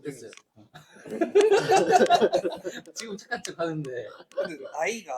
됐어요. 지금 착한 척 하는데. 근데 나이가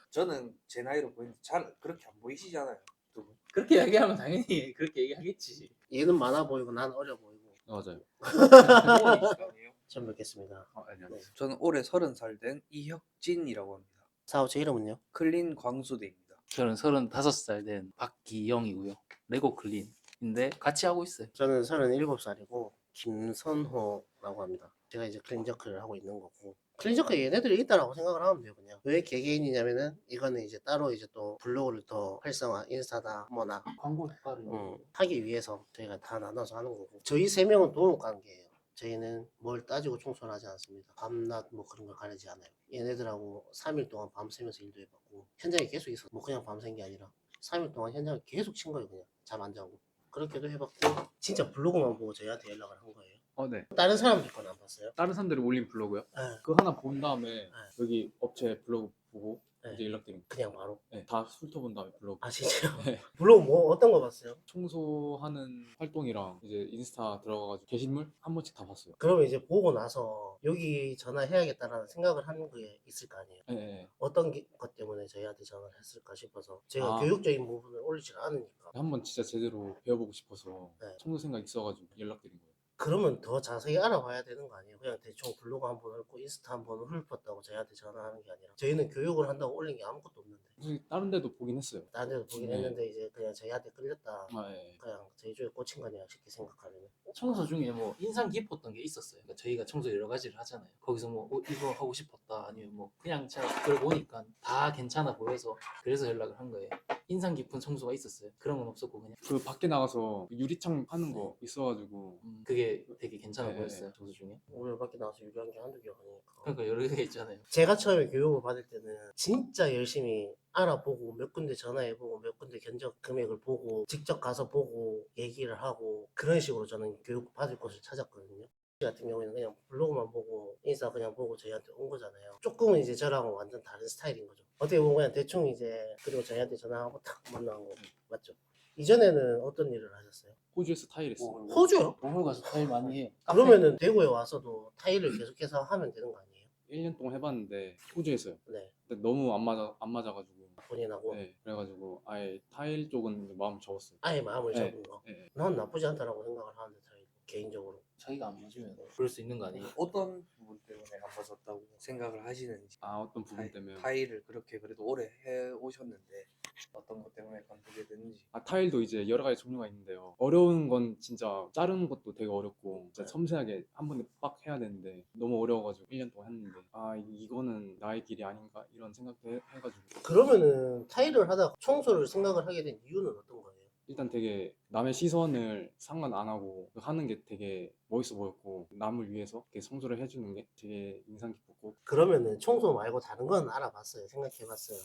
저는 제 나이로 보이는데 잘 그렇게 안 보이시잖아요. 두 분. 그렇게 얘기하면 당연히 그렇게 얘기하겠지. 얘는 많아 보이고 난 어려 보이고. 맞아요. 아니에요? 처음 뵙겠습니다. 아니요. 네. 저는 올해 30살 된 이혁진이라고 합니다. 사오 제 이름은요? 클린 광수대입니다. 저는 35살 된 박기영이고요. 레고 클린인데 같이 하고 있어요. 저는 37살이고 김선호라고 합니다. 제가 이제 클린저크를 하고 있는 거고 클린저크 얘네들이 있다라고 생각을 하면 돼요. 그냥 왜 개개인이냐면은 이거는 이제 따로 이제 또 블로그를 더 활성화 인스타다 뭐나 광고 효과를 하기 위해서 저희가 다 나눠서 하는 거고 저희 3명은 도움관계예요. 저희는 뭘 따지고 총선을 하지 않습니다. 밤낮 뭐 그런 걸 가리지 않아요. 얘네들하고 3일 동안 밤새면서 일도 해봤고 현장에 계속 있어. 뭐 그냥 밤샌 게 아니라 3일 동안 현장을 계속 친 거예요. 그냥 잠 안 자고. 그렇게도 해봤고 진짜 블로그만 보고 저희한테 연락을 한 거예요. 네. 다른 사람들 건 안 봤어요? 다른 사람들이 올린 블로그요? 네. 그거 하나 본 다음에 여기 업체 블로그 보고 네. 이제 연락드린 거. 그냥 바로? 네, 다 훑어본 다음에 블로그. 아 진짜요? 네. 블로그 뭐 어떤 거 봤어요? 청소하는 활동이랑 이제 인스타 들어가가지고 게시물 한 번씩 다 봤어요. 그러면 이제 보고 나서 여기 전화해야겠다라는 생각을 하는 게 있을 거 아니에요? 네, 네. 어떤 것 때문에 저희한테 전화를 했을까 싶어서 제가 아. 교육적인 부분을 올리지 않으니까 한번 진짜 제대로 배워보고 싶어서 네. 청소 생각 있어가지고 연락드린 거예요. 그러면 더 자세히 알아봐야 되는 거 아니에요? 그냥 대충 블로그 한번 훑고 인스타 한번 훑었다고 저희한테 전화하는 게 아니라 저희는 교육을 한다고 올린 게 아무것도 없는데 솔직히 다른 데도 보긴 했어요. 다른 데도 보긴 네. 했는데 이제 그냥 저희한테 끌렸다 네. 그냥 저희 쪽에 꽂힌 거냐 쉽게 생각하면 청소 중에 뭐 인상 깊었던 게 있었어요. 그러니까 저희가 청소 여러 가지를 하잖아요. 거기서 뭐 이거 하고 싶었다 아니면 뭐 그냥 제가 그걸 보니까 다 괜찮아 보여서 그래서 연락을 한 거예요. 인상 깊은 청소가 있었어요. 그런 건 없었고 그냥 그 밖에 나가서 유리창 하는 거 있어가지고 그게 되게 괜찮아 네. 보였어요. 청소 중에. 오늘 밖에 나와서 유리한 게 한두 개가 아니니까 그러니까 여러 개 있잖아요. 제가 처음에 교육을 받을 때는 진짜 열심히 알아보고 몇 군데 전화해보고 몇 군데 견적 금액을 보고 직접 가서 보고 얘기를 하고 그런 식으로 저는 교육 받을 곳을 찾았거든요. 같은 경우에는 그냥 블로그만 보고 인스타 그냥 보고 저희한테 온 거잖아요. 조금은 이제 저랑은 완전 다른 스타일인 거죠. 어떻게 보면 그냥 대충 이제 그리고 저희한테 전화하고 탁 만나는 거 맞죠? 이전에는 어떤 일을 하셨어요? 호주에서 타일 했어요. 호주요? 보물 가서 타일 많이 해. 그러면은 대구에 와서도 타일을 계속해서 하면 되는 거 아니에요? 1년 동안 해봤는데 호주에서요. 네, 근데 너무 안 맞아가지고. 본인하고 네, 그래가지고 아예 타일 쪽은 마음 접었어요. 아예 마음을 네. 접은 거. 네. 난 나쁘지 않다라고 생각을 하는데 타일 개인적으로. 자기가 안 맞으면 그럴 수 있는 거 아니에요? 어떤 부분 때문에 안 맞았다고 생각을 하시는지. 어떤 부분 때문에. 타일을 그렇게 그래도 오래 해 오셨는데 어떤 것 때문에 관두게 됐는지. 타일도 이제 여러 가지 종류가 있는데요. 어려운 건 진짜 자르는 것도 되게 어렵고 진짜 섬세하게 한 번에 빡 해야 되는데 너무 어려워가지고 1년 동안 했는데 이거는 나의 길이 아닌가 이런 생각도 해가지고 그러면은 타일을 하다가 청소를 생각을 하게 된 이유는 어떤 거예요? 일단 되게 남의 시선을 상관 안 하고 하는 게 되게 멋있어 보였고 남을 위해서 이렇게 청소를 해주는 게 되게 인상 깊었고 그러면은 청소 말고 다른 건 알아봤어요? 생각해봤어요?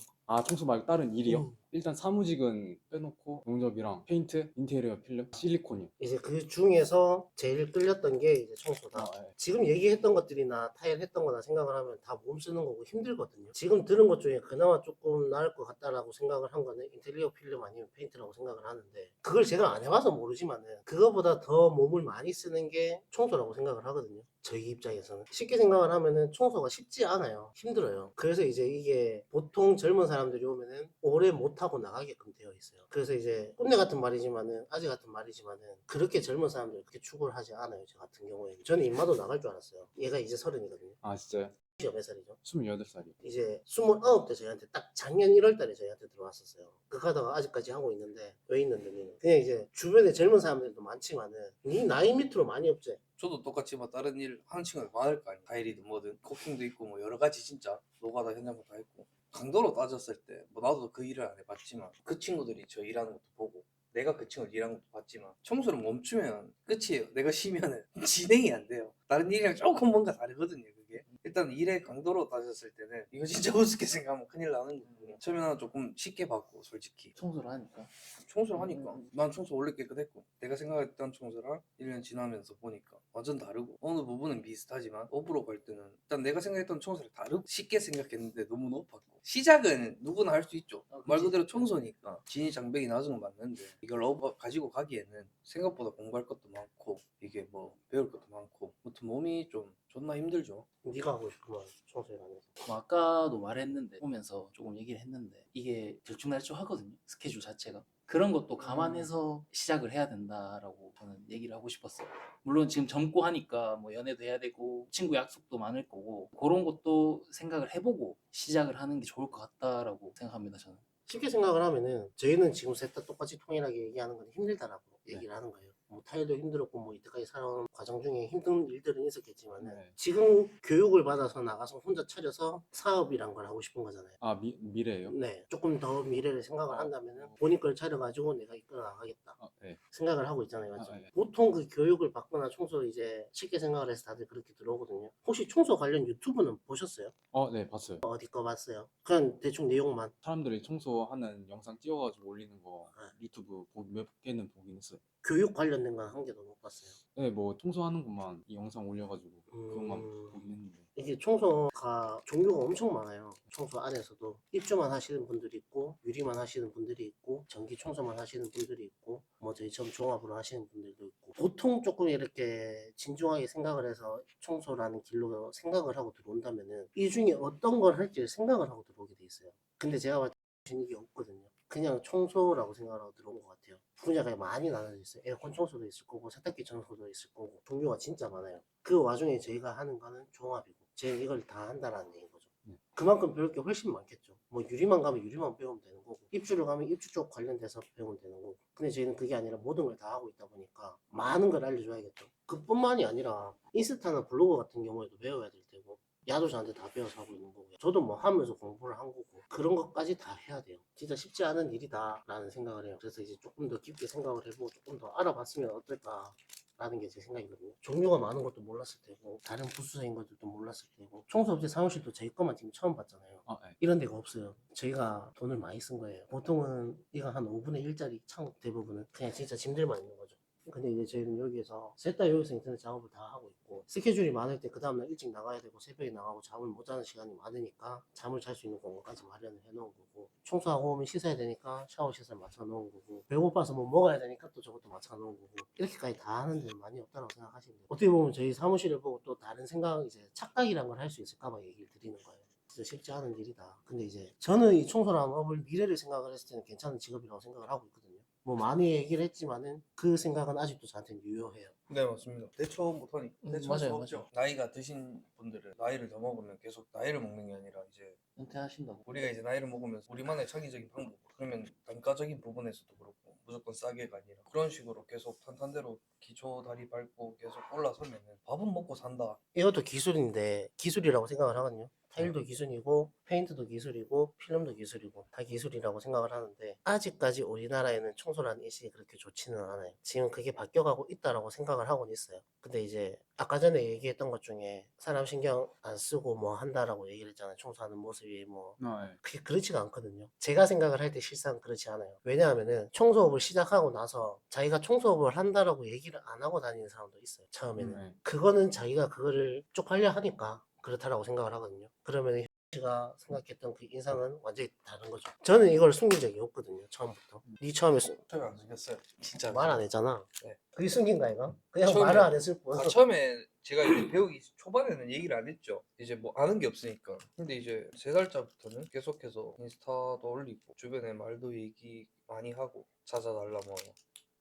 청소 말고 다른 일이요? 음. 일단 사무직은 빼놓고 용접이랑 페인트, 인테리어 필름, 실리콘이요. 이제 그 중에서 제일 끌렸던 게 이제 청소다. 네. 지금 얘기했던 것들이나 타일 했던 거나 생각을 하면 다 몸 쓰는 거고 힘들거든요. 지금 들은 것 중에 그나마 조금 나을 것 같다라고 생각을 한 거는 인테리어 필름 아니면 페인트라고 생각을 하는데 그걸 제가 안 해봐서 모르지만은 그거보다 더 몸을 많이 쓰는 게 청소라고 생각을 하거든요. 저희 입장에서는 쉽게 생각을 하면은 청소가 쉽지 않아요. 힘들어요. 그래서 이제 이게 보통 젊은 사람들이 오면은 오래 못하고 나가게끔 되어 있어요. 그래서 이제 꼰대 같은 말이지만은 아재 같은 말이지만은 그렇게 젊은 사람들 그렇게 추구를 하지 않아요. 저 같은 경우에는 저는 입마도 나갈 줄 알았어요. 얘가 이제 30이거든요. 진짜요? 몇 살이죠? 28살이요. 이제 29때 저희한테 딱 작년 1월달에 저희한테 들어왔었어요. 그거 하다가 아직까지 하고 있는데 왜 있는데 니는 그냥 이제 주변에 젊은 사람들도 많지만은 니 나이 밑으로 많이 없지. 저도 똑같이 뭐 다른 일 하는 친구가 많을 거 아니에요. 타일이든 뭐든 코킹도 있고 뭐 여러 가지 진짜 노가다 현장도 다 했고 강도로 따졌을 때 뭐 나도 그 일을 안 해봤지만 그 친구들이 저 일하는 것도 보고 내가 그 친구를 일하는 것도 봤지만 청소를 멈추면 끝이에요. 내가 쉬면은 진행이 안 돼요. 다른 일이랑 조금 뭔가 다르거든요. 그게 일단 일의 강도로 따졌을 때는 이거 진짜 우습게 생각하면 큰일 나는 거고 처음에는 조금 쉽게 봤고 솔직히 청소를 하니까. 청소를 하니까 난 청소 원래 깨끗했고 내가 생각했던 청소를 1년 지나면서 보니까 완전 다르고 어느 부분은 비슷하지만 업으로 갈 때는 일단 내가 생각했던 청소를 다르고 쉽게 생각했는데 너무 높았고 시작은 누구나 할 수 있죠. 아, 그치. 말 그대로 청소니까 진입 장벽이 낮은 건 맞는데 이걸 업 가지고 가기에는 생각보다 공부할 것도 많고 이게 뭐 배울 것도 많고 아무튼 몸이 좀 존나 힘들죠. 네가 하고 싶은 말 청소에 관해서. 뭐 아까도 말했는데 오면서 조금 얘기를 했는데 이게 들쭉날쭉하거든요. 스케줄 자체가. 그런 것도 감안해서 시작을 해야 된다라고 저는 얘기를 하고 싶었어요. 물론 지금 젊고 하니까 뭐 연애도 해야 되고 친구 약속도 많을 거고 그런 것도 생각을 해보고 시작을 하는 게 좋을 것 같다라고 생각합니다. 저는. 쉽게 생각을 하면은 저희는 지금 셋 다 똑같이 통일하게 얘기하는 건 힘들다라고 네. 얘기를 하는 거예요. 뭐 타일도 힘들었고 뭐 이때까지 살아온 과정 중에 힘든 일들은 있었겠지만 네. 지금 교육을 받아서 나가서 혼자 차려서 사업이란 걸 하고 싶은 거잖아요. 아 미래예요? 네, 조금 더 미래를 생각을 어. 한다면은 본인 걸 차려가지고 내가 이끌어 나가겠다 네. 생각을 하고 있잖아요, 맞죠? 네. 보통 그 교육을 받거나 청소 이제 쉽게 생각을 해서 다들 그렇게 들어오거든요. 혹시 청소 관련 유튜브는 보셨어요? 네 봤어요. 어디 거 봤어요? 그냥 대충 내용만. 사람들이 청소하는 영상 찍어가지고 올리는 거 네. 유튜브 몇 개는 보긴 했어요. 교육 관련된 건 한 개도 못 봤어요. 네, 뭐 청소하는 것만 이 영상 올려가지고 그것만 보긴 했는데. 이게 청소가 종류가 엄청 많아요. 청소 안에서도 입주만 하시는 분들이 있고 유리만 하시는 분들이 있고 전기 청소만 하시는 분들이 있고 뭐 저희처럼 종합으로 하시는 분들도 있고 보통 조금 이렇게 진중하게 생각을 해서 청소라는 길로 생각을 하고 들어온다면은 이 중에 어떤 걸 할지 생각을 하고 들어오게 돼 있어요. 근데 제가 봤을 때 이게 없거든요. 그냥 청소라고 생각하고 들어온 것 같아요. 분야가 많이 나눠져 있어요. 에어컨 청소도 있을 거고 세탁기 청소도 있을 거고 종류가 진짜 많아요. 그 와중에 저희가 하는 거는 종합이고 저희는 이걸 다 한다라는 얘기인 거죠. 그만큼 배울 게 훨씬 많겠죠. 뭐 유리만 가면 유리만 배우면 되는 거고 입주를 가면 입주 쪽 관련돼서 배우면 되는 거고 근데 저희는 그게 아니라 모든 걸 다 하고 있다 보니까 많은 걸 알려줘야겠죠. 그뿐만이 아니라 인스타나 블로그 같은 경우에도 배워야 될 테고 야도 저한테 다 배워서 하고 있는 거고요. 저도 뭐 하면서 공부를 한 거고 그런 것까지 다 해야 돼요. 진짜 쉽지 않은 일이다라는 생각을 해요. 그래서 이제 조금 더 깊게 생각을 해보고 조금 더 알아봤으면 어떨까라는 게 제 생각이거든요. 종류가 많은 것도 몰랐을 테고 다른 부수적인 것들도 몰랐을 테고 청소업체 사무실도 저희 것만 지금 처음 봤잖아요. 네. 이런 데가 없어요. 저희가 돈을 많이 쓴 거예요. 보통은 이거 한 5분의 1짜리 창 대부분은 그냥 진짜 짐들만 있는 거죠. 근데 이제 저희는 여기에서 셋 다 여기서 인터넷 작업을 다 하고 있고 스케줄이 많을 때 그 다음날 일찍 나가야 되고 새벽에 나가고 잠을 못 자는 시간이 많으니까 잠을 잘 수 있는 공간까지 마련을 해놓은 거고 청소하고 오면 씻어야 되니까 샤워 시설 맞춰 놓은 거고 배고파서 뭐 먹어야 되니까 또 저것도 맞춰 놓은 거고 이렇게까지 다 하는 데는 많이 없다고 생각하시면 돼요. 어떻게 보면 저희 사무실을 보고 또 다른 생각 이제 착각이란 걸 할 수 있을까봐 얘기를 드리는 거예요. 진짜 쉽지 않은 일이다. 근데 이제 저는 이 청소라는 업을 미래를 생각을 했을 때는 괜찮은 직업이라고 생각을 하고 있거든요. 뭐 많이 얘기를 했지만은 그 생각은 아직도 저한테는 유효해요. 네 맞습니다. 대처 못하니까 대처할 맞아요, 수 없죠. 맞아요. 나이가 드신 분들은 나이를 더 먹으면 계속 나이를 먹는 게 아니라 이제 은퇴하신다고. 우리가 이제 나이를 먹으면서 우리만의 창의적인 방법 그러면 단가적인 부분에서도 그렇고 무조건 싸게가 아니라 그런 식으로 계속 탄탄대로 기초 다리 밟고 계속 올라서면은 밥은 먹고 산다. 이것도 기술인데 기술이라고 생각을 하거든요. 타일도 기술이고 페인트도 기술이고 필름도 기술이고 다 기술이라고 생각을 하는데 아직까지 우리나라에는 청소라는 인식이 그렇게 좋지는 않아요. 지금 그게 바뀌어가고 있다라고 생각을 하고는 있어요. 근데 이제 아까 전에 얘기했던 것 중에 사람 신경 안 쓰고 뭐 한다라고 얘기를 했잖아요. 청소하는 모습이 뭐 네. 그게 그렇지가 않거든요. 제가 생각을 할 때 실상 그렇지 않아요. 왜냐하면은 청소업을 시작하고 나서 자기가 청소업을 한다라고 얘기를 안 하고 다니는 사람도 있어요. 처음에는. 네. 그거는 자기가 그거를 쪽팔려 하니까 그렇다라고 생각을 하거든요. 그러면 제가 생각했던 그 인상은 완전히 다른 거죠. 저는 이걸 숨긴 적이 없거든요. 처음부터. 네 처음에 처음에 안 생겼어요. 진짜 말 안 했잖아. 네. 그게 숨긴 거 아이가? 그냥 처음에- 말을 안 했을 뿐. 처음에 제가 이제 배우기 초반에는 얘기를 안 했죠. 이제 뭐 아는 게 없으니까. 근데 이제 3달차부터는 계속해서 인스타도 올리고 주변에 말도 얘기 많이 하고 찾아달라 뭐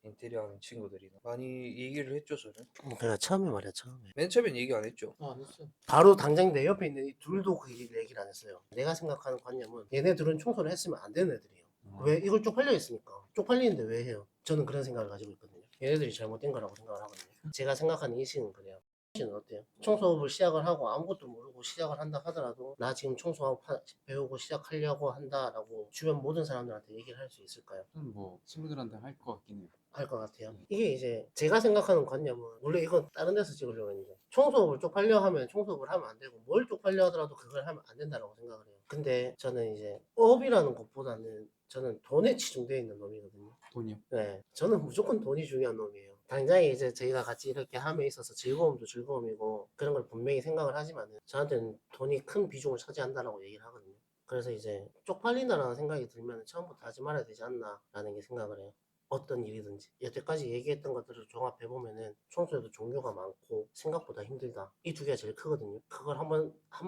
인테리어 하는 친구들이나 많이 얘기를 했죠 저는. 그러니까 처음에 말이야 처음에. 맨 처음엔 얘기 안 했죠. 안 했어요. 바로 당장 내 옆에 있는 이 둘도 그 얘기를 안 했어요. 내가 생각하는 관념은 얘네들은 청소를 했으면 안 되는 애들이에요. 왜? 이걸 쪽팔려 했으니까. 쪽팔리는데 왜 해요? 저는 그런 생각을 가지고 있거든요. 얘네들이 잘못된 거라고 생각을 하거든요. 제가 생각하는 인식은 그래요. 씨는 어때요? 청소업을 시작을 하고 아무것도 모르고 시작을 한다 하더라도 나 지금 청소하고 배우고 시작하려고 한다라고 주변 모든 사람들한테 얘기를 할 수 있을까요? 저는 뭐 친구들한테 할 것 같긴 해요. 할 것 같아요. 이게 이제 제가 생각하는 관념은 원래 이건 다른 데서 찍으려고 했는데 청소업을 쪽팔려 하면 청소업을 하면 안 되고 뭘 쪽팔려 하더라도 그걸 하면 안 된다라고 생각을 해요. 근데 저는 이제 업이라는 것보다는 저는 돈에 치중되어 있는 놈이거든요. 돈이요? 네, 저는 무조건 돈이 중요한 놈이에요. 당장에 이제 저희가 같이 이렇게 함에 있어서 즐거움도 즐거움이고 그런 걸 분명히 생각을 하지만은 저한테는 돈이 큰 비중을 차지한다라고 얘기를 하거든요. 그래서 이제 쪽팔린다라는 생각이 들면 처음부터 하지 말아야 되지 않나라는 게 생각을 해요. 어떤 일이든지 여태까지 얘기했던 것들을 종합해 보면은 청소에도 종류가 많고 생각보다 힘들다. 이 두 개가 제일 크거든요. 그걸 한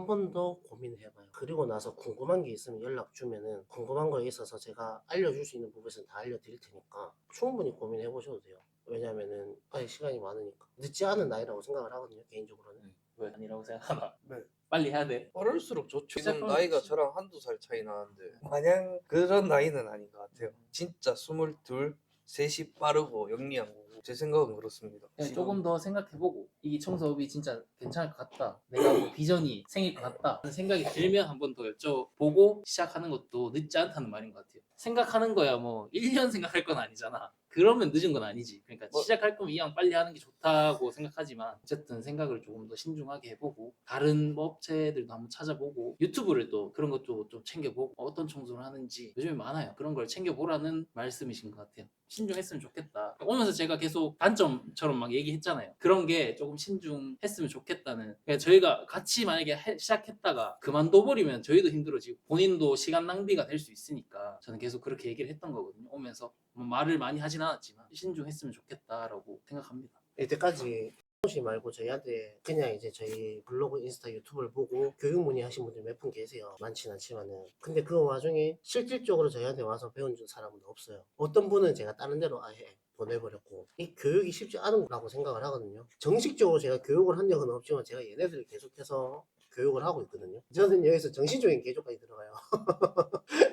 번 더 고민해 봐요. 그리고 나서 궁금한 게 있으면 연락 주면은 궁금한 거에 있어서 제가 알려줄 수 있는 부분에서는 다 알려드릴 테니까 충분히 고민해 보셔도 돼요. 왜냐면은 아직 시간이 많으니까 늦지 않은 나이라고 생각을 하거든요. 개인적으로는. 왜 아니라고 생각하나? 네. 빨리 해야 돼. 어릴수록 좋죠. 지금 시작하면 나이가 좋지. 저랑 한두 살 차이 나는데 마냥 그런 나이는 아닌 것 같아요. 진짜 22, 셋이 빠르고 영리한 거고 제 생각은 그렇습니다. 그냥 조금 더 생각해보고 이 청소업이 진짜 괜찮을 것 같다. 내가 뭐 비전이 생길 것 같다. 하는 생각이 들면 한 번 더 여쭤보고 시작하는 것도 늦지 않다는 말인 것 같아요. 생각하는 거야 뭐 1년 생각할 건 아니잖아. 그러면 늦은 건 아니지. 그러니까 뭐- 시작할 거면 이왕 빨리 하는 게 좋다고 생각하지만 어쨌든 생각을 조금 더 신중하게 해보고 다른 뭐 업체들도 한번 찾아보고 유튜브를 또 그런 것도 좀 챙겨보고 어떤 청소를 하는지 요즘에 많아요. 그런 걸 챙겨보라는 말씀이신 것 같아요. 신중했으면 좋겠다. 오면서 제가 계속 단점처럼 막 얘기했잖아요. 그런 게 조금 신중했으면 좋겠다는. 그러니까 저희가 같이 만약에 시작했다가 그만둬버리면 저희도 힘들어지고 본인도 시간 낭비가 될 수 있으니까 저는 계속 그렇게 얘기를 했던 거거든요. 오면서 뭐 말을 많이 하진 않았지만 신중했으면 좋겠다라고 생각합니다. 이때까지 씨 말고 저희한테 그냥 이제 저희 블로그, 인스타, 유튜브를 보고 교육 문의하신 분들 몇 분 계세요. 많진 않지만은. 근데 그 와중에 실질적으로 저희한테 와서 배운 사람은 없어요. 어떤 분은 제가 다른 데로 아예 보내버렸고 이 교육이 쉽지 않은 거라고 생각을 하거든요. 정식적으로 제가 교육을 한 적은 없지만 제가 얘네들을 계속해서 교육을 하고 있거든요. 저는 여기서 정신적인 개조까지 들어가요.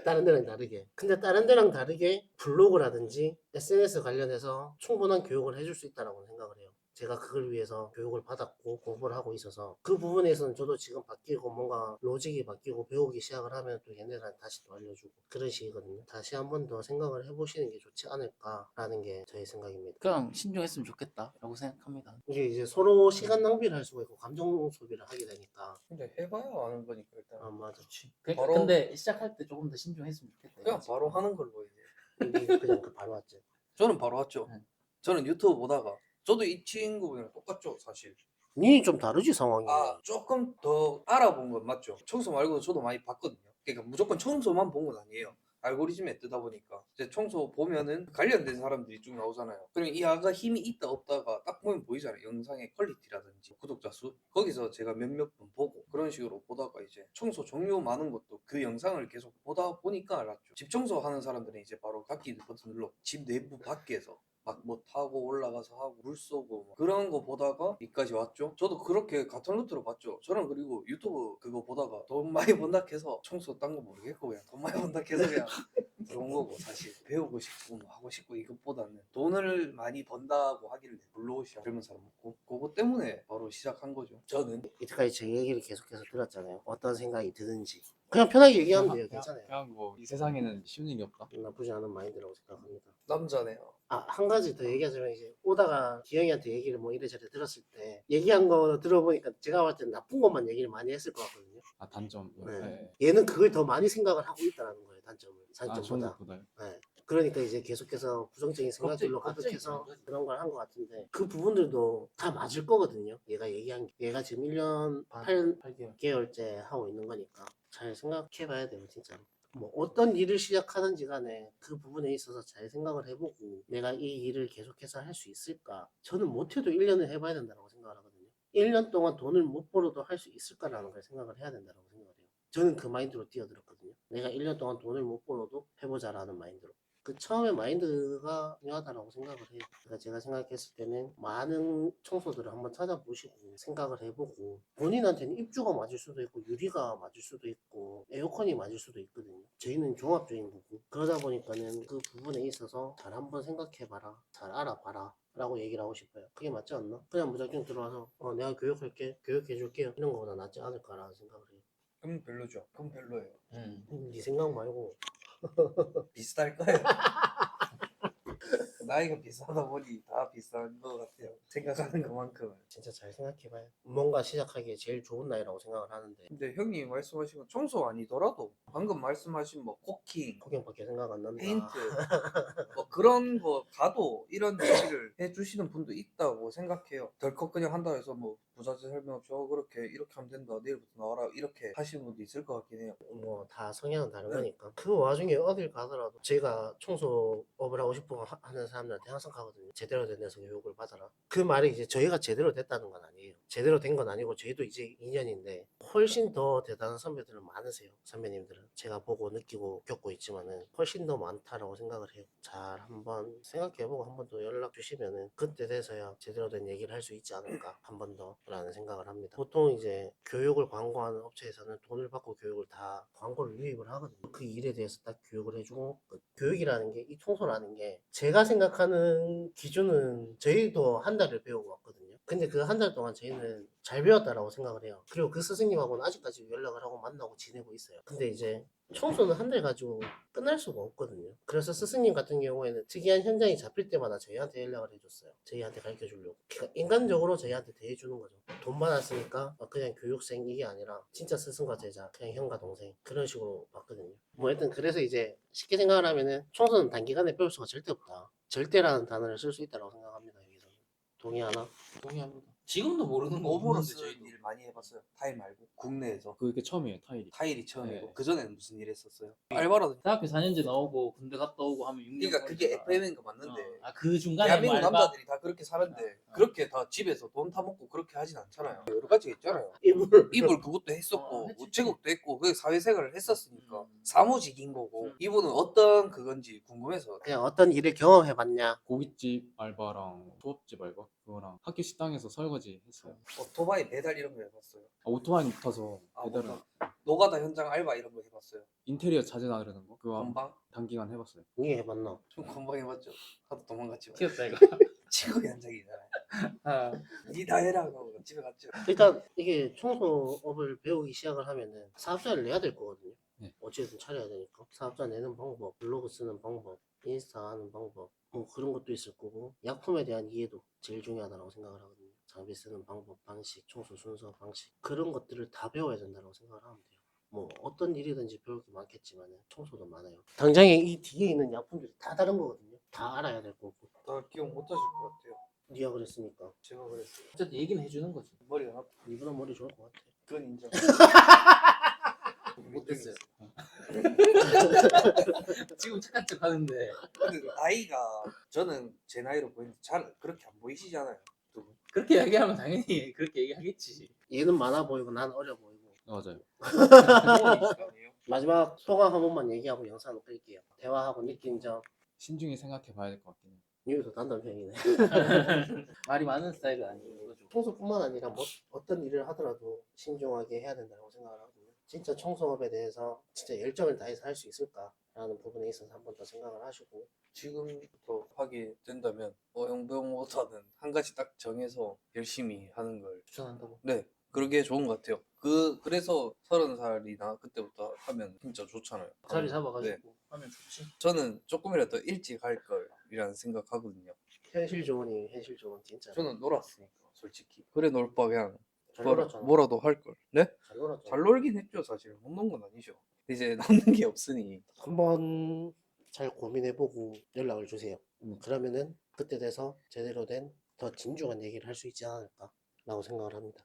다른 데랑 다르게. 근데 다른 데랑 다르게 블로그라든지 SNS 관련해서 충분한 교육을 해줄 수 있다고 생각을 해요. 제가 그걸 위해서 교육을 받았고 공부를 하고 있어서 그 부분에서는 저도 지금 바뀌고 뭔가 로직이 바뀌고 배우기 시작을 하면 또 얘네들한테 다시 또 알려주고 그런 식이거든요. 다시 한 번 더 생각을 해보시는 게 좋지 않을까라는 게 저의 생각입니다. 그냥 신중했으면 좋겠다라고 생각합니다. 이게 서로 시간 낭비를 할 수가 있고 감정 소비를 하게 되니까. 근데 해봐야 아는 거니까 일단 아 맞아. 그러니까 바로- 근데 시작할 때 조금 더 신중했으면 좋겠다. 그냥 이거지. 바로 하는 걸로 이제. 이게 그냥 그 바로 왔죠. 저는 바로 왔죠. 네. 저는 유튜브 보다가 저도 이 친구분이랑 똑같죠 사실. 니 좀 다르지 상황이. 조금 더 알아본 건 맞죠. 청소 말고도 저도 많이 봤거든요. 그러니까 무조건 청소만 본 건 아니에요. 알고리즘에 뜨다 보니까 이제 청소 보면은 관련된 사람들이 쭉 나오잖아요. 그러면 이 아가 힘이 있다 없다가 딱 보면 보이잖아요. 영상의 퀄리티라든지 구독자 수 거기서 제가 몇몇 분 보고 그런 식으로 보다가 이제 청소 종류 많은 것도 그 영상을 계속 보다 보니까 알았죠. 집 청소하는 사람들은 이제 바로 닫기 버튼 눌러 집 내부 밖에서 막 뭐 타고 올라가서 하고 물 쏘고 막 그런 거 보다가 여기까지 왔죠. 저도 그렇게 같은 루트로 봤죠. 저는 그리고 유튜브 그거 보다가 돈 많이 번다 해서 청소 딴 거 모르겠고 그냥 돈 많이 번다 해서 그냥 그런 거고 사실 배우고 싶고 뭐 하고 싶고 이것보다는 돈을 많이 번다고 하길래 블로그시작 젊은 사람 없고 그거 때문에 바로 시작한 거죠. 저는 이때까지 제 얘기를 계속해서 들었잖아요. 어떤 생각이 드는지. 그냥 편하게 얘기하면 돼요. 괜찮아요. 그냥 뭐 이 세상에는 쉬운 일이 없다. 나쁘지 않은 마인드라고 생각합니다. 남자네요. 한 가지 더 얘기하자면 이제 오다가 기영이한테 얘기를 뭐 이래저래 들었을 때 얘기한 거 들어보니까 제가 봤을 때 나쁜 것만 얘기를 많이 했을 것 같거든요. 아 단점. 네. 네. 얘는 그걸 더 많이 생각을 하고 있다는 거예요. 단점을. 아 좋은 장점보다. 것보다요. 네. 그러니까 이제 계속해서 부정적인 생각들로 걱정이 가득해서 많은 거지. 그런 걸 한 것 같은데 그 부분들도 다 맞을 거거든요. 얘가 얘기한 게. 얘가 지금 1년 8개월. 8개월째 하고 있는 거니까 잘 생각해 봐야 돼요. 진짜로. 뭐 어떤 일을 시작하든지 간에 그 부분에 있어서 잘 생각을 해보고 내가 이 일을 계속해서 할 수 있을까? 저는 못해도 1년을 해봐야 된다고 생각을 하거든요. 1년 동안 돈을 못 벌어도 할 수 있을까라는 걸 생각을 해야 된다고 생각을 해요. 저는 그 마인드로 뛰어들었거든요. 내가 1년 동안 돈을 못 벌어도 해보자라는 마인드로. 그 처음에 마인드가 중요하다고 생각을 해요. 그러니까 제가 생각했을 때는 많은 청소들을 한번 찾아보시고 생각을 해보고 본인한테는 입주가 맞을 수도 있고 유리가 맞을 수도 있고 에어컨이 맞을 수도 있거든요. 저희는 종합적인 부분. 그러다 보니까는 그 부분에 있어서 잘 한번 생각해봐라. 잘 알아봐라. 라고 얘기를 하고 싶어요. 그게 맞지 않나? 그냥 무작정 들어와서 내가 교육할게, 교육해줄게요 이런 거보다 낫지 않을까라는 생각을 해요. 그럼 별로죠. 그럼 별로예요. 네 생각 말고 비슷할 거예요. 나이가 비싸다 보니 다 비싼 것 같아요. 생각하는 것만큼은. 진짜 잘 생각해봐요. 뭔가 시작하기에 제일 좋은 나이라고 생각을 하는데 근데 형님 말씀하신 건 청소 아니더라도 방금 말씀하신 뭐 코킹, 폭염밖에 생각 안 난다. 페인트 뭐 그런 거 가도 이런 얘기를 해주시는 분도 있다고 생각해요. 덜컥 그냥 한다 해서 뭐 부자재 설명 없이 그렇게 이렇게 하면 된다 내일부터 나와라 이렇게 하시는 분도 있을 것 같긴 해요. 뭐 다 성향은 다른 네. 거니까 그 와중에 어딜 가더라도 제가 청소업을 하고 싶어 하는 사람들한테 항상 가거든요. 제대로 된 데서 교육을 받아라. 그 말이 이제 저희가 제대로 됐다는 건 아니에요. 제대로 된 건 아니고 저희도 이제 2년인데 훨씬 더 대단한 선배들은 많으세요. 선배님들은 제가 보고 느끼고 겪고 있지만은 훨씬 더 많다라고 생각을 해요. 잘 한번 생각해보고 한 번 더 연락 주시면은 그때 돼서야 제대로 된 얘기를 할 수 있지 않을까 한 번 더라는 생각을 합니다. 보통 이제 교육을 광고하는 업체에서는 돈을 받고 교육을 다 광고를 유입을 하거든요. 그 일에 대해서 딱 교육을 해주고 교육이라는 게 이 청소라는 게 제가 생각하는 기준은 저희도 한 달을 배우고 왔거든요. 근데 그 한 달 동안 저희는 잘 배웠다라고 생각을 해요. 그리고 그 스승님하고는 아직까지 연락을 하고 만나고 지내고 있어요. 근데 이제 청소는 한 달 가지고 끝날 수가 없거든요. 그래서 스승님 같은 경우에는 특이한 현장이 잡힐 때마다 저희한테 연락을 해줬어요. 저희한테 가르쳐 주려고. 그러니까 인간적으로 저희한테 대해주는 거죠. 돈 받았으니까 그냥 교육생 이게 아니라 진짜 스승과 제자, 그냥 형과 동생 그런 식으로 봤거든요. 뭐 하여튼 그래서 이제 쉽게 생각을 하면은 청소는 단기간에 배울 수가 절대 없다. 절대라는 단어를 쓸 수 있다고 생각합니다. 여기서는. 동의하나? 동의합니다. 지금도 모르는 거 몸으로 없는데 쓰는 저희도. 일 많이 해봤어요. 타일 말고 국내에서. 그게 처음이에요, 타일이. 타일이 처음이고 네. 그 전에는 무슨 일 했었어요? 알바라도. 대학교 4년제 나오고 군대 갔다 오고 하면 6년 그러니까 그게 FM인 거 맞는데 그 중간에 대한민국 뭐 알바 남자들이 다 그렇게 사는데 그렇게 다 집에서 돈 타먹고 그렇게 하진 않잖아요. 여러 가지가 있잖아요. 이불. 이불 그것도 했었고 했지. 우체국도 했고 그 사회생활을 했었으니까 음. 사무직인 거고 이분은 어떤 그건지 궁금해서 그냥 어떤 일을 경험해봤냐. 고깃집 알바랑 초밥집 알바 그거랑 학교 식당에서 설거지 했어요. 오토바이 배달 이런 거 해봤어요. 오토바이 타서 아, 배달은 뭔가 노가다 현장 알바 이런 거 해봤어요. 인테리어 자재 나르는 거 그거 건방? 단기간 해봤어요. 이해 해봤나? 좀 건방 해봤죠. 하도 도망갔지만 튀었다 이거. 친구 현장이잖아요. 아, 니 다 해라 하고 집에 갔죠. 일단 이게 청소업을 배우기 시작을 하면은 사업자를 내야 될 거거든요. 네. 어찌됐든 차려야 되니까 사업자 내는 방법, 블로그 쓰는 방법, 인스타 하는 방법 뭐 그런 것도 있을 거고 약품에 대한 이해도 제일 중요하다고 생각을 하거든요. 장비 쓰는 방법, 방식, 청소 순서, 방식 그런 것들을 다 배워야 된다고 생각을 하면 돼요. 뭐 어떤 일이든지 배울 게 많겠지만 청소도 많아요. 당장에 이 뒤에 있는 약품들이 다 다른 거거든요. 다 알아야 될 거고. 다 기억 못 하실 것 같아요. 네가 그랬으니까 제가 그랬어요. 어쨌든 얘기는 해주는 거지. 머리가 나빠. 이보다 머리 좋을 것 같아. 그건 인정. 못됐어요. 지금 착한 척 하는데 근데 나이가 저는 제 나이로 보이는데 잘 그렇게 안 보이시잖아요. 두 분. 그렇게 얘기하면 당연히 그렇게 얘기하겠지. 얘는 많아 보이고 난 어려 보이고. 맞아요. 부모님이시잖아요. 마지막 소감 한 번만 얘기하고 영상을 끌게요. 대화하고 느낀 점. 신중히 생각해 봐야 될 것 같긴 해요. 뉴도 단단평이네. 말이 많은 스타일은 아니고 거죠. 청소뿐만 아니라 뭐 어떤 일을 하더라도 신중하게 해야 된다고 생각을 하거든요. 진짜 청소업에 대해서 진짜 열정을 다해서 할 수 있을까라는 부분에 있어서 한 번 더 생각을 하시고 지금부터 하게 된다면 영병보다는 한 가지 딱 정해서 열심히 하는 걸 추천한다고. 네 그러게 좋은 것 같아요. 그래서 30살이나 그때부터 하면 진짜 좋잖아요. 자리 네. 잡아가지고 하면 좋지. 저는 조금이라도 일찍 할 걸이라는 생각하거든요. 현실 조언이 현실 조언 진짜. 저는 놀았으니까 솔직히 그래 놀 바 그냥 잘 놀았잖아. 뭐라도 할 걸. 네? 잘 놀았잖아. 잘 놀긴 했죠 사실. 못 논 건 아니죠. 이제 남는 게 없으니 한번 잘 고민해보고 연락을 주세요. 네. 그러면은 그때 돼서 제대로 된 더 진중한 얘기를 할 수 있지 않을까라고 생각을 합니다.